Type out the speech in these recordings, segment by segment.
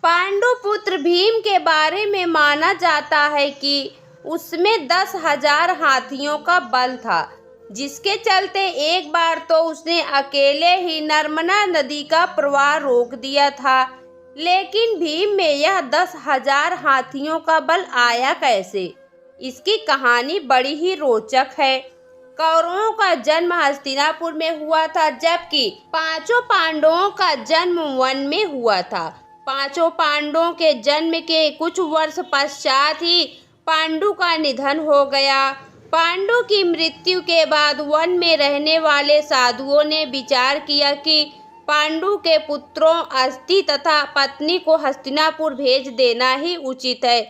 पांडुपुत्र भीम के बारे में माना जाता है कि उसमें 10,000 हाथियों का बल था, जिसके चलते एक बार तो उसने अकेले ही नर्मदा नदी का प्रवाह रोक दिया था। लेकिन भीम में यह 10,000 हाथियों का बल आया कैसे? इसकी कहानी बड़ी ही रोचक है। कौरवों का जन्म हस्तिनापुर में हुआ था, जबकि पांचों पांडवों का जन्म वन में हुआ था। पांचों पांडवों के जन्म के कुछ वर्ष पश्चात ही पांडु का निधन हो गया। पांडु की मृत्यु के बाद वन में रहने वाले साधुओं ने विचार किया कि पांडु के पुत्रों अस्थि तथा पत्नी को हस्तिनापुर भेज देना ही उचित है।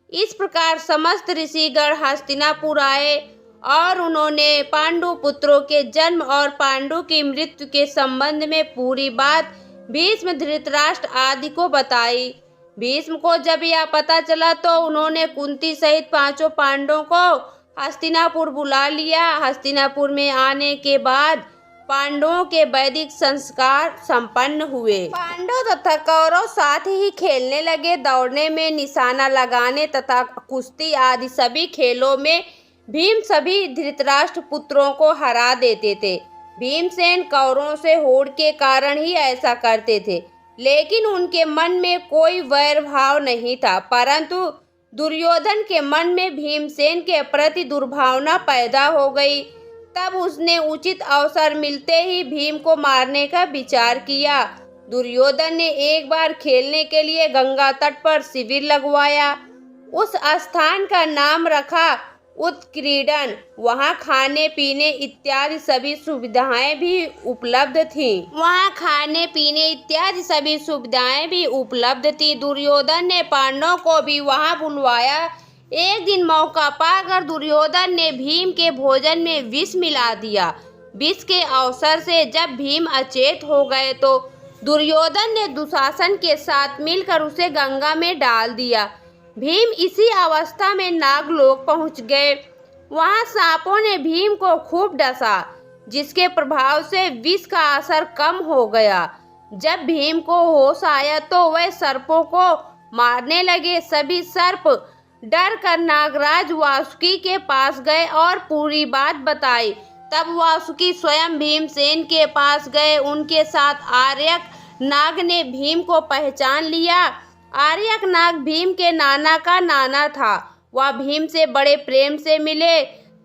इस प्रकार समस्त ऋषिगण हस्तिनापुर आए और उन्होंने पांडु पुत्रों के जन्म और पांडु की मृत्यु के संबंध में पूरी बात भीष्म, धृतराष्ट्र आदि को बताई। भीष्म को जब यह पता चला तो उन्होंने कुंती सहित पांचों पांडवों को हस्तिनापुर बुला लिया। हस्तिनापुर में आने के बाद पांडवों के वैदिक संस्कार संपन्न हुए। पांडव तथा कौरव साथ ही खेलने लगे। दौड़ने में, निशाना लगाने तथा कुश्ती आदि सभी खेलों में भीम सभी धृतराष्ट्र पुत्रों को हरा देते थे। भीमसेन कौरवों से होड़ के कारण ही ऐसा करते थे, लेकिन उनके मन में कोई वैर भाव नहीं था। परंतु दुर्योधन के मन में भीमसेन के प्रति दुर्भावना पैदा हो गई। तब उसने उचित अवसर मिलते ही भीम को मारने का विचार किया। दुर्योधन ने एक बार खेलने के लिए गंगा तट पर शिविर लगवाया। उस स्थान का नाम रखा उत्क्रीडन। वहाँ खाने पीने इत्यादि सभी सुविधाएं भी उपलब्ध थी। दुर्योधन ने पांडवों को भी वहाँ बुलवाया। एक दिन मौका पाकर दुर्योधन ने भीम के भोजन में विष मिला दिया। विष के अवसर से जब भीम अचेत हो गए तो दुर्योधन ने दुशासन के साथ मिलकर उसे गंगा में डाल दिया। भीम इसी अवस्था में नागलोक पहुंच गए। वहां सांपों ने भीम को खूब डसा, जिसके प्रभाव से विष का असर कम हो गया। जब भीम को होश आया तो वह सर्पों को मारने लगे। सभी सर्प डर कर नागराज वासुकी के पास गए और पूरी बात बताई। तब वासुकी स्वयं भीमसेन के पास गए। उनके साथ आर्यक नाग ने भीम को पहचान लिया। आर्यक नाग भीम के नाना का नाना था। वह भीम से बड़े प्रेम से मिले।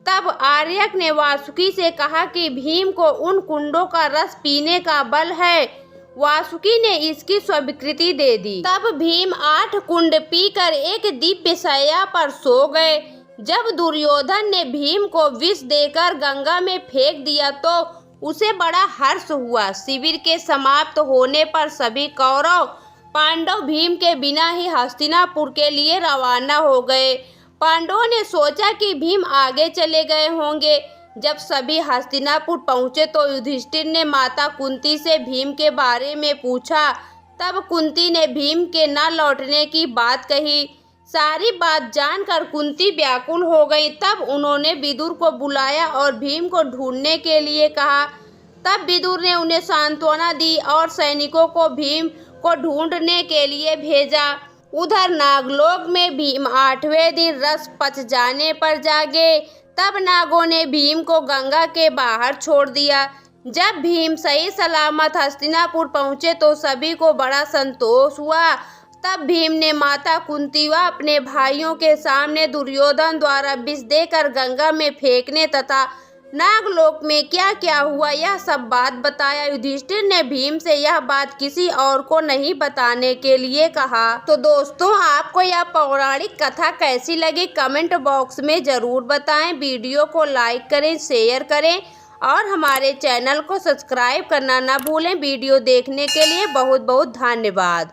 तब आर्यक ने वासुकी से कहा कि भीम को उन कुंडों का रस पीने का बल है। वासुकी ने इसकी स्वीकृति दे दी। तब भीम 8 कुंड पीकर एक दिव्य शैया पर सो गए। जब दुर्योधन ने भीम को विष देकर गंगा में फेंक दिया तो उसे बड़ा हर्ष हुआ। शिविर के समाप्त होने पर सभी कौरव पांडव भीम के बिना ही हस्तिनापुर के लिए रवाना हो गए। पांडवों ने सोचा कि भीम आगे चले गए होंगे। जब सभी हस्तिनापुर पहुंचे तो युधिष्ठिर ने माता कुंती से भीम के बारे में पूछा। तब कुंती ने भीम के न लौटने की बात कही। सारी बात जानकर कुंती व्याकुल हो गई। तब उन्होंने विदुर को बुलाया और भीम को ढूंढने के लिए कहा। तब विदुर ने उन्हें सांत्वना दी और सैनिकों को भीम को ढूंढने के लिए भेजा। उधर नागलोक में भीम 8वें दिन रस पच जाने पर जागे। तब नागों ने भीम को गंगा के बाहर छोड़ दिया। जब भीम सही सलामत हस्तिनापुर पहुंचे तो सभी को बड़ा संतोष हुआ। तब भीम ने माता कुंती व अपने भाइयों के सामने दुर्योधन द्वारा विष देकर गंगा में फेंकने तथा नागलोक में क्या क्या हुआ यह सब बात बताया। युधिष्ठिर ने भीम से यह बात किसी और को नहीं बताने के लिए कहा। तो दोस्तों, आपको यह पौराणिक कथा कैसी लगी कमेंट बॉक्स में ज़रूर बताएं। वीडियो को लाइक करें, शेयर करें और हमारे चैनल को सब्सक्राइब करना ना भूलें। वीडियो देखने के लिए बहुत बहुत धन्यवाद।